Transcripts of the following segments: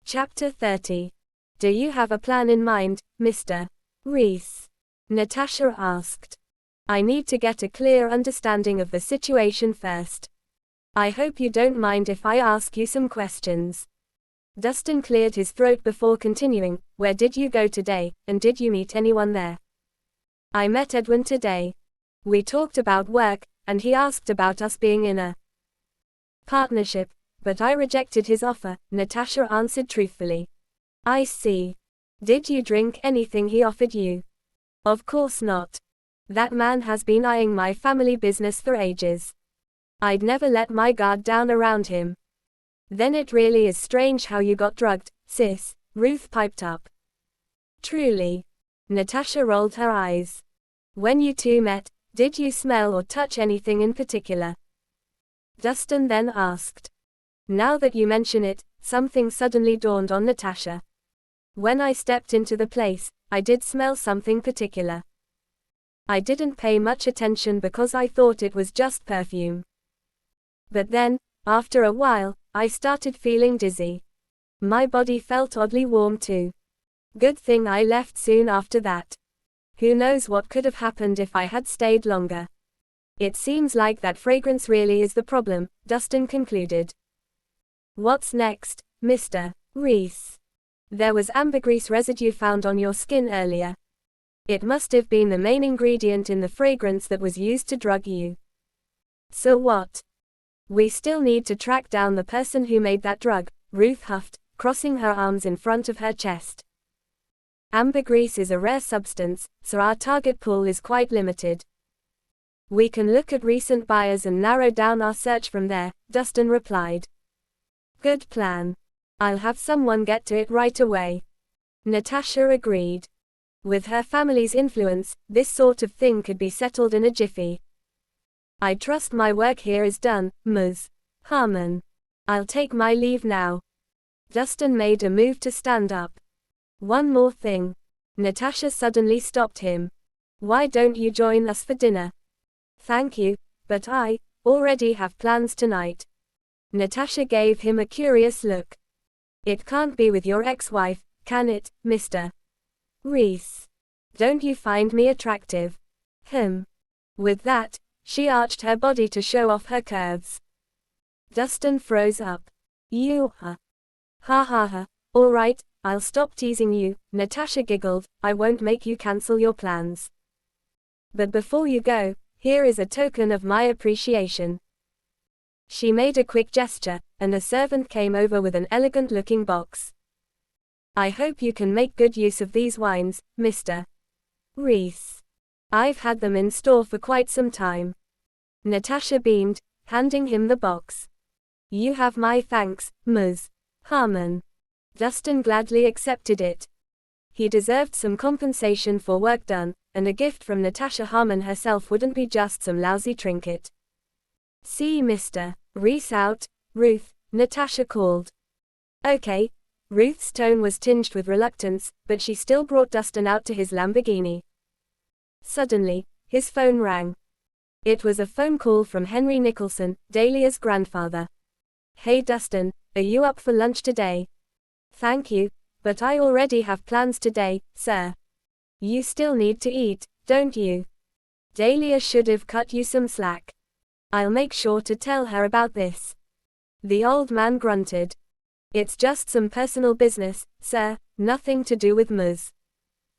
Chapter 30. Do you have a plan in mind, Mr. Rhys? Natasha asked. I need to get a clear understanding of the situation first. I hope you don't mind if I ask you some questions. Dustin cleared his throat before continuing. Where did you go today, and did you meet anyone there? I met Edwin today. We talked about work, and he asked about us being in a partnership, but I rejected his offer, Natasha answered truthfully. I see. Did you drink anything he offered you? Of course not. That man has been eyeing my family business for ages. I'd never let my guard down around him. Then it really is strange how you got drugged, sis, Ruth piped up. Truly. Natasha rolled her eyes. When you two met, did you smell or touch anything in particular? Dustin then asked. Now that you mention it, something suddenly dawned on Natasha. When I stepped into the place, I did smell something particular. I didn't pay much attention because I thought it was just perfume. But then, after a while, I started feeling dizzy. My body felt oddly warm too. Good thing I left soon after that. Who knows what could have happened if I had stayed longer. It seems like that fragrance really is the problem, Dustin concluded. What's next, Mr. Rhys? There was ambergris residue found on your skin earlier. It must have been the main ingredient in the fragrance that was used to drug you. So what? We still need to track down the person who made that drug, Ruth huffed, crossing her arms in front of her chest. Ambergris is a rare substance, so our target pool is quite limited. We can look at recent buyers and narrow down our search from there, Dustin replied. Good plan. I'll have someone get to it right away. Natasha agreed. With her family's influence, this sort of thing could be settled in a jiffy. I trust my work here is done, Ms. Harmon. I'll take my leave now. Dustin made a move to stand up. One more thing. Natasha suddenly stopped him. Why don't you join us for dinner? Thank you, but I already have plans tonight. Natasha gave him a curious look. It can't be with your ex-wife, can it, Mr. Rhys? Don't you find me attractive? With that, she arched her body to show off her curves. Dustin froze up. You Ha ha ha. All right, I'll stop teasing you, Natasha giggled. I won't make you cancel your plans. But before you go, here is a token of my appreciation. She made a quick gesture, and a servant came over with an elegant-looking box. I hope you can make good use of these wines, Mr. Rhys. I've had them in store for quite some time. Natasha beamed, handing him the box. You have my thanks, Ms. Harmon. Dustin gladly accepted it. He deserved some compensation for work done, and a gift from Natasha Harmon herself wouldn't be just some lousy trinket. See Mr. Rhys out, Ruth, Natasha called. Okay. Ruth's tone was tinged with reluctance, but she still brought Dustin out to his Lamborghini. Suddenly, his phone rang. It was a phone call from Henry Nicholson, Dahlia's grandfather. Hey Dustin, are you up for lunch today? Thank you, but I already have plans today, sir. You still need to eat, don't you? Dahlia should have cut you some slack. I'll make sure to tell her about this. The old man grunted. It's just some personal business, sir, nothing to do with Ms.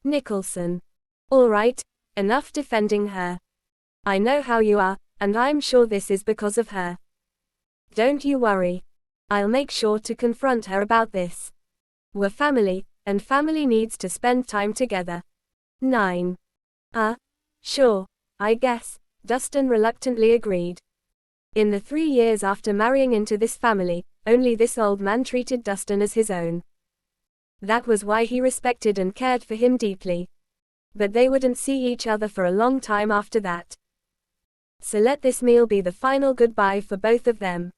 Nicholson. All right, enough defending her. I know how you are, and I'm sure this is because of her. Don't you worry. I'll make sure to confront her about this. We're family, and family needs to spend time together. 9. Sure, I guess, Dustin reluctantly agreed. In the 3 years after marrying into this family, only this old man treated Dustin as his own. That was why he respected and cared for him deeply. But they wouldn't see each other for a long time after that. So let this meal be the final goodbye for both of them.